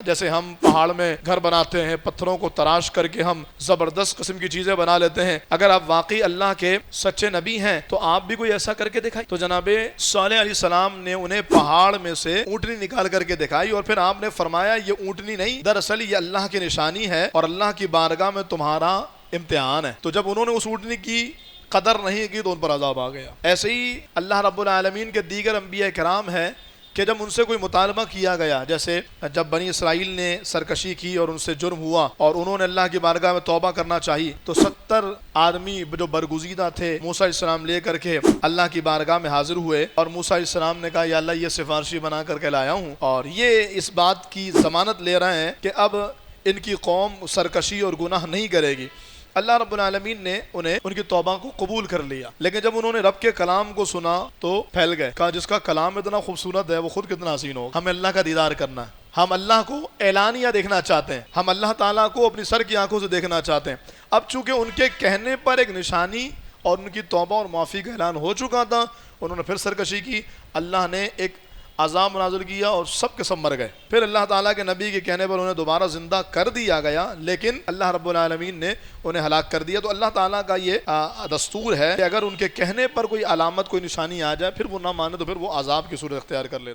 جیسے ہم پہاڑ میں گھر بناتے ہیں، پتھروں کو تراش کر کے ہم زبردست قسم کی چیزیں بنا لیتے ہیں، اگر آپ واقعی اللہ کے سچے نبی ہیں تو آپ بھی کوئی ایسا کر کے دکھائیں۔ تو جناب صالح علیہ السلام نے انہیں پہاڑ میں سے اونٹنی نکال کر کے دکھائی، اور پھر آپ نے فرمایا یہ اونٹنی نہیں، دراصل یہ اللہ کی نشانی ہے اور اللہ کی بارگاہ میں تمہارا امتحان ہے۔ تو جب انہوں نے اس اونٹنی کی قدر نہیں کی تو ان پر عذاب آ گیا۔ ایسے ہی اللہ رب العالمین کے دیگر انبیاء کرام ہیں کہ جب ان سے کوئی مطالبہ کیا گیا، جیسے جب بنی اسرائیل نے سرکشی کی اور ان سے جرم ہوا اور انہوں نے اللہ کی بارگاہ میں توبہ کرنا چاہی، تو 70 آدمی جو برگزیدہ تھے موسیٰ علیہ السلام لے کر کے اللہ کی بارگاہ میں حاضر ہوئے، اور موسیٰ علیہ السلام نے کہا یا اللہ یہ سفارشی بنا کر کے لایا ہوں، اور یہ اس بات کی ضمانت لے رہے ہیں کہ اب ان کی قوم سرکشی اور گناہ نہیں کرے گی۔ اللہ رب العالمین نے انہیں ان کی توبہ کو قبول کر لیا، لیکن جب انہوں نے رب کے کلام کو سنا تو پھیل گئے، کہا جس کا کلام اتنا خوبصورت ہے وہ خود کتنا حسین ہوگا۔ ہمیں اللہ کا دیدار کرنا ہے، ہم اللہ کو اعلانیہ دیکھنا چاہتے ہیں، ہم اللہ تعالیٰ کو اپنی سر کی آنکھوں سے دیکھنا چاہتے ہیں۔ اب چونکہ ان کے کہنے پر ایک نشانی اور ان کی توبہ اور معافی کا اعلان ہو چکا تھا، انہوں نے پھر سرکشی کی، اللہ نے ایک عذاب نازل کیا اور سب کے سب مر گئے۔ پھر اللہ تعالیٰ کے نبی کے کہنے پر انہیں دوبارہ زندہ کر دیا گیا، لیکن اللہ رب العالمین نے انہیں ہلاک کر دیا۔ تو اللہ تعالیٰ کا یہ دستور ہے کہ اگر ان کے کہنے پر کوئی علامت کوئی نشانی آ جائے پھر وہ نہ مانے تو پھر وہ عذاب کی صورت اختیار کر لیتے۔